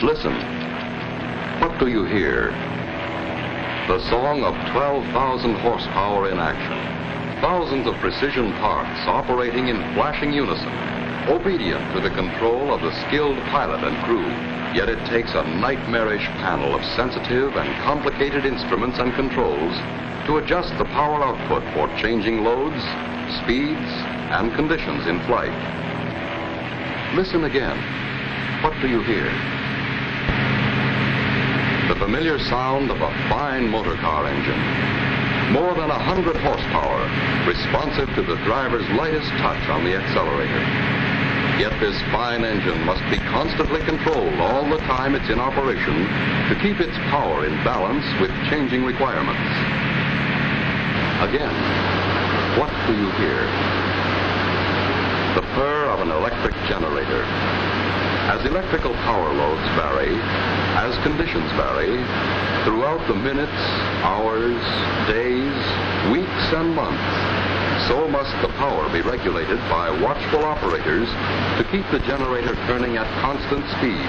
Listen. What do you hear? The song of 12,000 horsepower in action. Thousands of precision parts operating in flashing unison, obedient to the control of the skilled pilot and crew. Yet it takes a nightmarish panel of sensitive and complicated instruments and controls to adjust the power output for changing loads, speeds, and conditions in flight. Listen again. What do you hear? The familiar sound of a fine motor car engine. More than 100 horsepower, responsive to the driver's lightest touch on the accelerator. Yet this fine engine must be constantly controlled all the time it's in operation to keep its power in balance with changing requirements. Again, what do you hear? The purr of an electric generator. As electrical power loads vary, as conditions vary, throughout the minutes, hours, days, weeks, and months, so must the power be regulated by watchful operators to keep the generator turning at constant speed.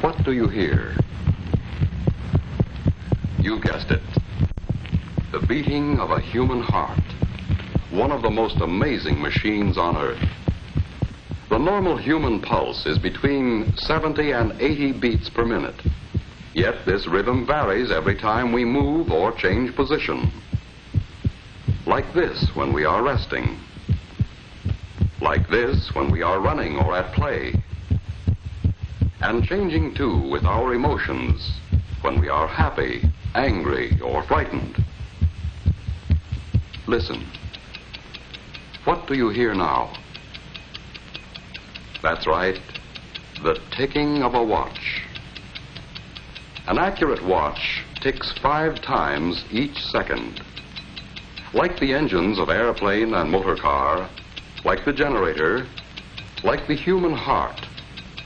What do you hear? You guessed it. The beating of a human heart. One of the most amazing machines on Earth. The normal human pulse is between 70 and 80 beats per minute. Yet this rhythm varies every time we move or change position. Like this when we are resting. Like this when we are running or at play. And changing too with our emotions when we are happy, angry, or frightened. Listen. What do you hear now? That's right, the ticking of a watch. An accurate watch ticks 5 times each second. Like the engines of airplane and motor car, like the generator, like the human heart,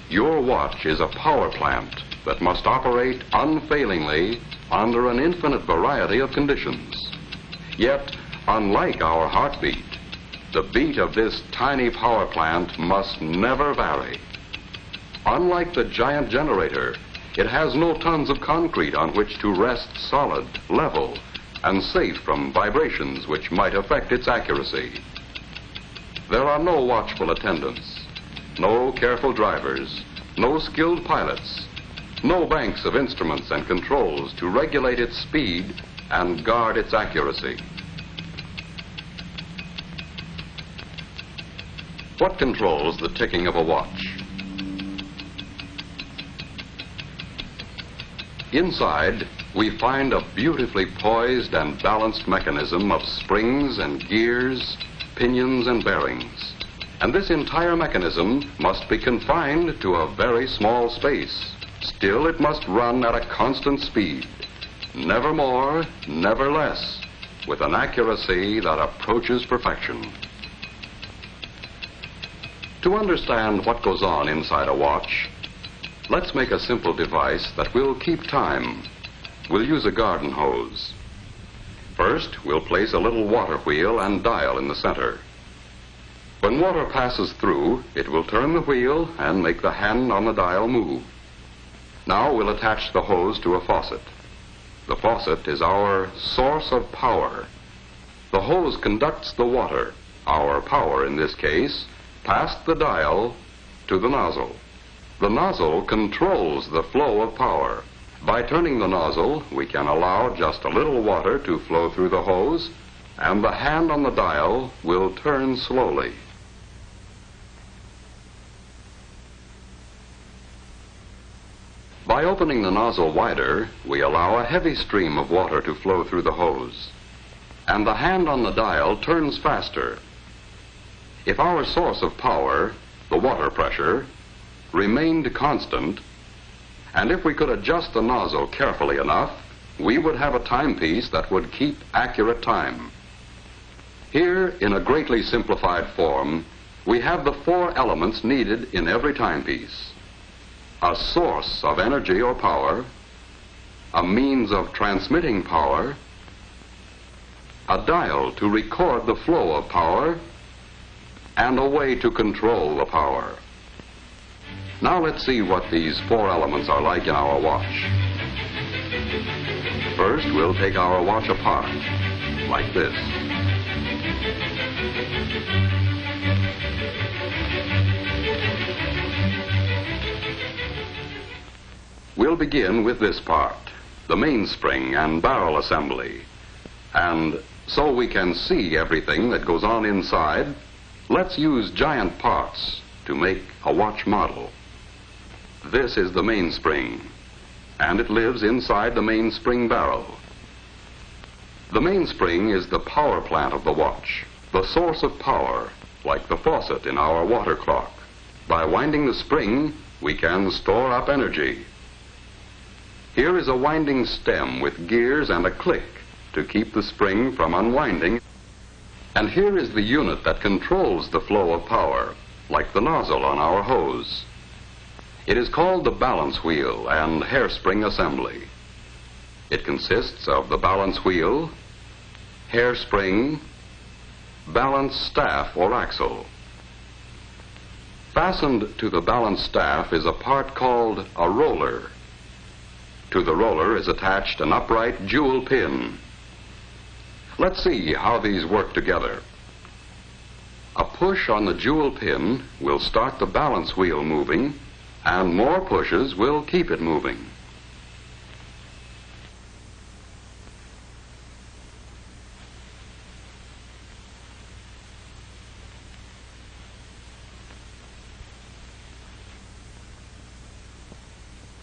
your watch is a power plant that must operate unfailingly under an infinite variety of conditions. Yet, unlike our heartbeat, the beat of this tiny power plant must never vary. Unlike the giant generator, it has no tons of concrete on which to rest solid, level, and safe from vibrations which might affect its accuracy. There are no watchful attendants, no careful drivers, no skilled pilots, no banks of instruments and controls to regulate its speed and guard its accuracy. What controls the ticking of a watch? Inside, we find a beautifully poised and balanced mechanism of springs and gears, pinions and bearings. And this entire mechanism must be confined to a very small space. Still, it must run at a constant speed. Never more, never less, with an accuracy that approaches perfection. To understand what goes on inside a watch, let's make a simple device that will keep time. We'll use a garden hose. First, we'll place a little water wheel and dial in the center. When water passes through, it will turn the wheel and make the hand on the dial move. Now we'll attach the hose to a faucet. The faucet is our source of power. The hose conducts the water, our power in this case, past the dial to the nozzle. The nozzle controls the flow of power. By turning the nozzle, we can allow just a little water to flow through the hose, and the hand on the dial will turn slowly. By opening the nozzle wider, we allow a heavy stream of water to flow through the hose, and the hand on the dial turns faster. If our source of power, the water pressure, remained constant, and if we could adjust the nozzle carefully enough, we would have a timepiece that would keep accurate time. Here, in a greatly simplified form, we have the 4 elements needed in every timepiece. A source of energy or power, a means of transmitting power, a dial to record the flow of power, and a way to control the power. Now let's see what these four elements are like in our watch. First, we'll take our watch apart, like this. We'll begin with this part, the mainspring and barrel assembly. And so we can see everything that goes on inside, let's use giant parts to make a watch model. This is the mainspring, and it lives inside the mainspring barrel. The mainspring is the power plant of the watch, the source of power, like the faucet in our water clock. By winding the spring, we can store up energy. Here is a winding stem with gears and a click to keep the spring from unwinding. And here is the unit that controls the flow of power, like the nozzle on our hose. It is called the balance wheel and hairspring assembly. It consists of the balance wheel, hairspring, balance staff or axle. Fastened to the balance staff is a part called a roller. To the roller is attached an upright jewel pin. Let's see how these work together. A push on the jewel pin will start the balance wheel moving, and more pushes will keep it moving.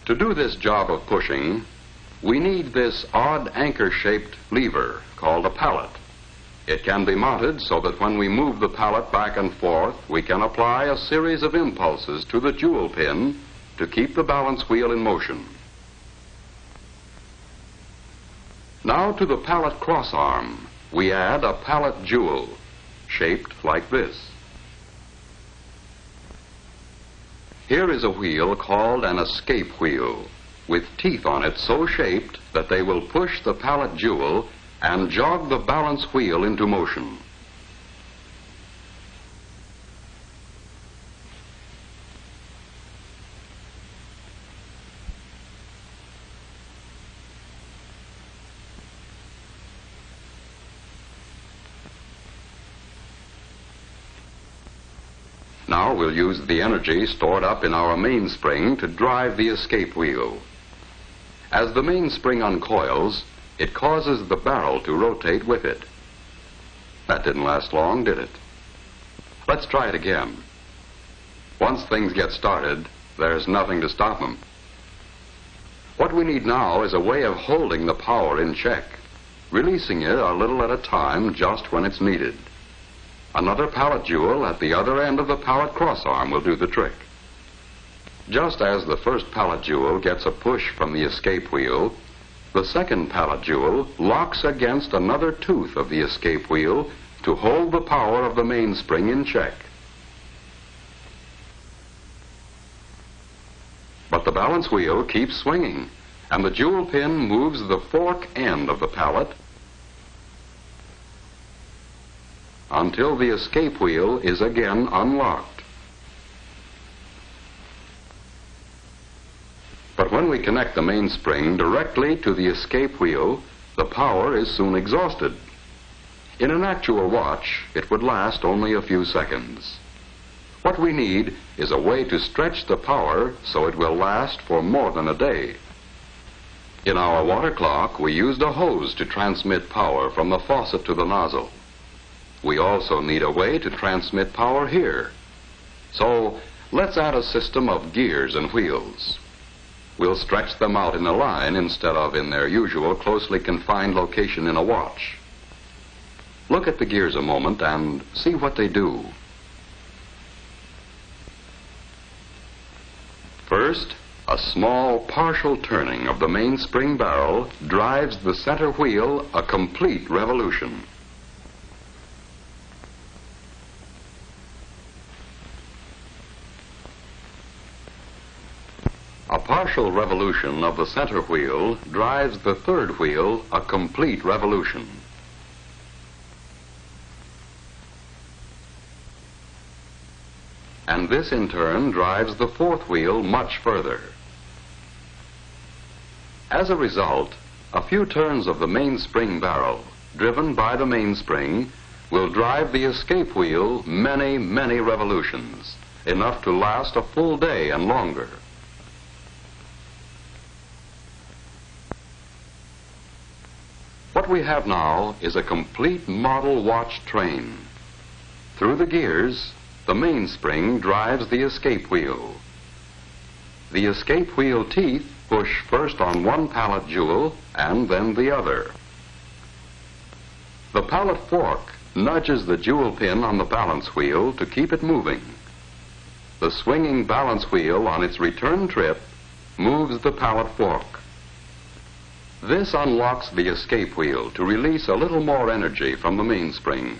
To do this job of pushing, we need this odd anchor-shaped lever called a pallet. It can be mounted so that when we move the pallet back and forth, we can apply a series of impulses to the jewel pin to keep the balance wheel in motion. Now to the pallet crossarm, we add a pallet jewel shaped like this. Here is a wheel called an escape wheel, with teeth on it so shaped that they will push the pallet jewel and jog the balance wheel into motion. Now we'll use the energy stored up in our mainspring to drive the escape wheel. As the mainspring uncoils, it causes the barrel to rotate with it. That didn't last long, did it? Let's try it again. Once things get started, there's nothing to stop them. What we need now is a way of holding the power in check, releasing it a little at a time just when it's needed. Another pallet jewel at the other end of the pallet crossarm will do the trick. Just as the first pallet jewel gets a push from the escape wheel, the second pallet jewel locks against another tooth of the escape wheel to hold the power of the mainspring in check. But the balance wheel keeps swinging, and the jewel pin moves the fork end of the pallet until the escape wheel is again unlocked. But when we connect the mainspring directly to the escape wheel, the power is soon exhausted. In an actual watch, it would last only a few seconds. What we need is a way to stretch the power so it will last for more than a day. In our water clock, we used a hose to transmit power from the faucet to the nozzle. We also need a way to transmit power here. So let's add a system of gears and wheels. We'll stretch them out in a line instead of in their usual closely confined location in a watch. Look at the gears a moment and see what they do. First, a small partial turning of the mainspring barrel drives the center wheel a complete revolution. A partial revolution of the center wheel drives the third wheel a complete revolution. and this in turn drives the fourth wheel much further. As a result, a few turns of the mainspring barrel, driven by the mainspring, will drive the escape wheel many, many revolutions, enough to last a full day and longer. What we have now is a complete model watch train. Through the gears, the mainspring drives the escape wheel. The escape wheel teeth push first on one pallet jewel and then the other. The pallet fork nudges the jewel pin on the balance wheel to keep it moving. The swinging balance wheel on its return trip moves the pallet fork. This unlocks the escape wheel to release a little more energy from the mainspring.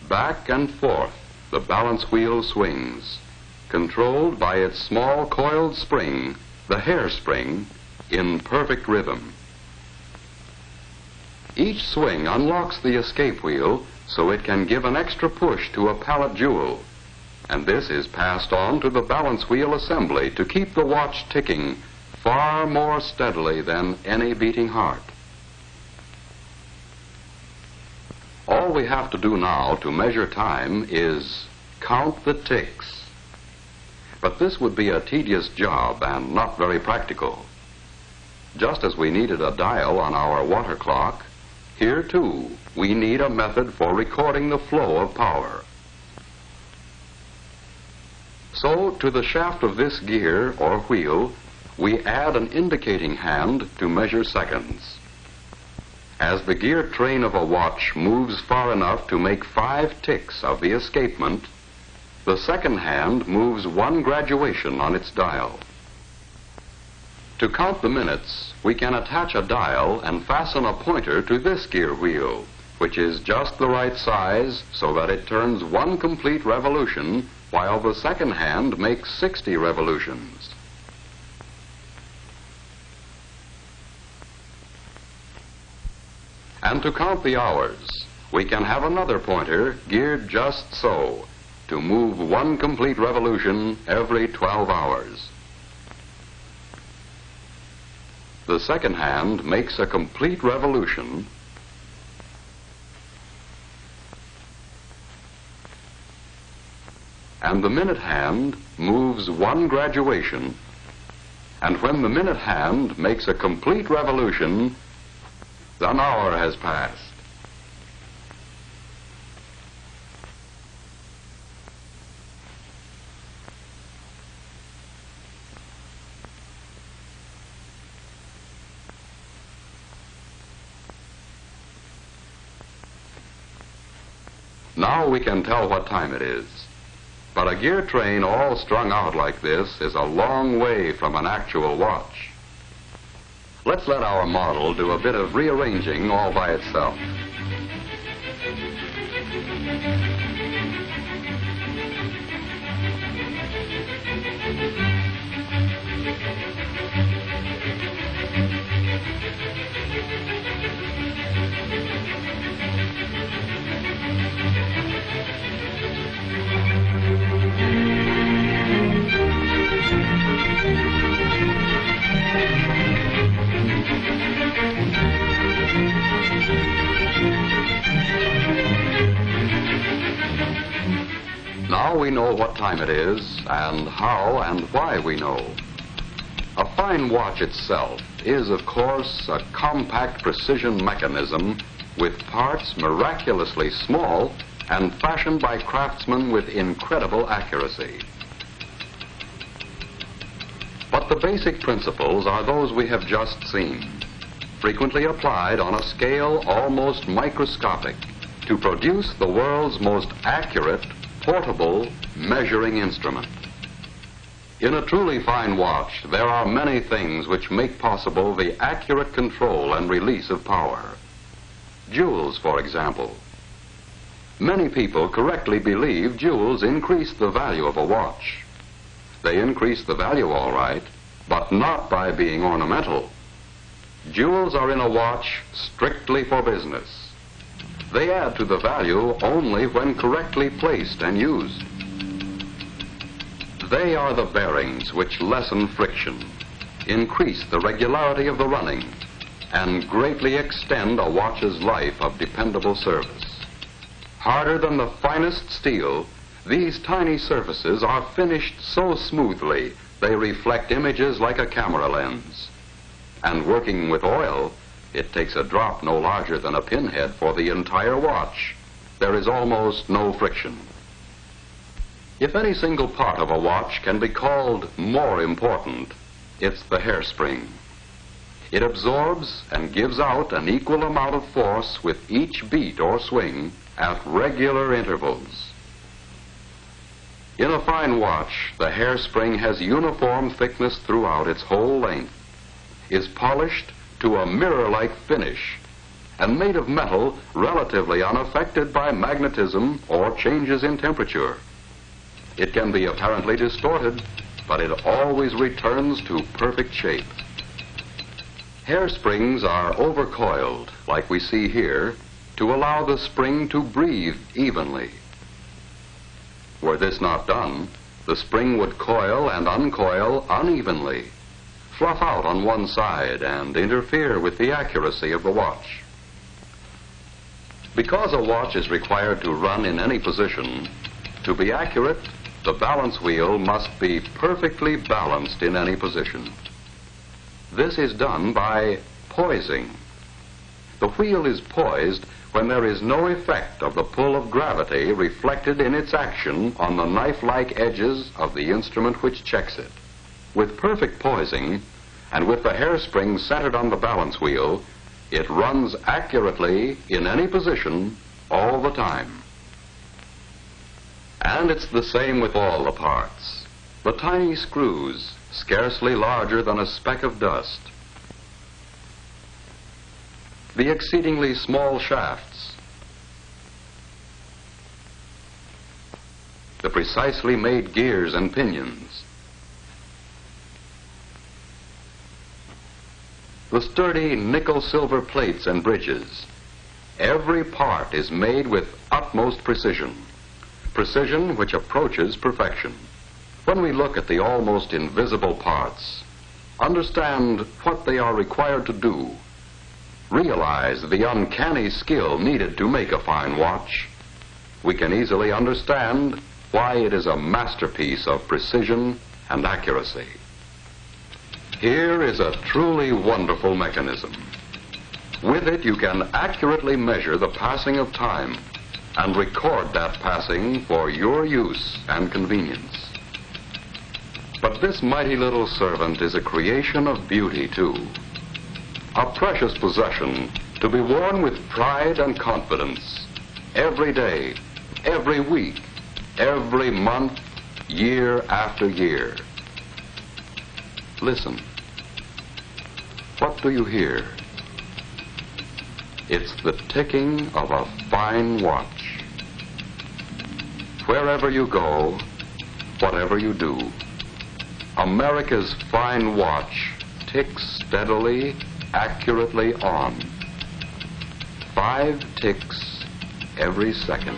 Back and forth, the balance wheel swings, controlled by its small coiled spring, the hairspring, in perfect rhythm. Each swing unlocks the escape wheel so it can give an extra push to a pallet jewel, and this is passed on to the balance wheel assembly to keep the watch ticking far more steadily than any beating heart. All we have to do now to measure time is count the ticks. But this would be a tedious job and not very practical. Just as we needed a dial on our water clock, here too we need a method for recording the flow of power. So to the shaft of this gear or wheel, we add an indicating hand to measure seconds. As the gear train of a watch moves far enough to make 5 ticks of the escapement, the second hand moves 1 graduation on its dial. To count the minutes, we can attach a dial and fasten a pointer to this gear wheel, which is just the right size so that it turns 1 complete revolution while the second hand makes 60 revolutions. And to count the hours, we can have another pointer geared just so, to move 1 complete revolution every 12 hours. The second hand makes a complete revolution and the minute hand moves 1 graduation, and when the minute hand makes a complete revolution, an hour has passed. Now we can tell what time it is. But a gear train all strung out like this is a long way from an actual watch. Let's let our model do a bit of rearranging all by itself. Now we know what time it is and how and why we know. A fine watch itself is, of course, a compact precision mechanism with parts miraculously small and fashioned by craftsmen with incredible accuracy. But the basic principles are those we have just seen, frequently applied on a scale almost microscopic to produce the world's most accurate portable measuring instrument. In a truly fine watch, there are many things which make possible the accurate control and release of power. Jewels, for example. Many people correctly believe jewels increase the value of a watch. They increase the value all right, but not by being ornamental. Jewels are in a watch strictly for business. They add to the value only when correctly placed and used. They are the bearings which lessen friction, increase the regularity of the running, and greatly extend a watch's life of dependable service. Harder than the finest steel, these tiny surfaces are finished so smoothly they reflect images like a camera lens. And working with oil, it takes a drop no larger than a pinhead for the entire watch. There is almost no friction. If any single part of a watch can be called more important, it's the hairspring. It absorbs and gives out an equal amount of force with each beat or swing at regular intervals. In a fine watch, the hairspring has uniform thickness throughout its whole length, is polished to a mirror-like finish, and made of metal relatively unaffected by magnetism or changes in temperature. It can be apparently distorted, but it always returns to perfect shape. Hairsprings are overcoiled, like we see here, to allow the spring to breathe evenly. Were this not done, the spring would coil and uncoil unevenly, fluff out on one side, and interfere with the accuracy of the watch. Because a watch is required to run in any position, to be accurate, the balance wheel must be perfectly balanced in any position. This is done by poising. The wheel is poised when there is no effect of the pull of gravity reflected in its action on the knife-like edges of the instrument which checks it. With perfect poising, and with the hairspring centered on the balance wheel, it runs accurately in any position all the time. And it's the same with all the parts. The tiny screws, scarcely larger than a speck of dust. The exceedingly small shafts. The precisely made gears and pinions. The sturdy nickel-silver plates and bridges. Every part is made with utmost precision. Precision which approaches perfection. When we look at the almost invisible parts, understand what they are required to do, realize the uncanny skill needed to make a fine watch, we can easily understand why it is a masterpiece of precision and accuracy. Here is a truly wonderful mechanism. With it, you can accurately measure the passing of time and record that passing for your use and convenience. But this mighty little servant is a creation of beauty, too. A precious possession to be worn with pride and confidence every day, every week, every month, year after year. Listen. What do you hear? It's the ticking of a fine watch. Wherever you go, whatever you do, America's fine watch ticks steadily, accurately on. 5 ticks every second.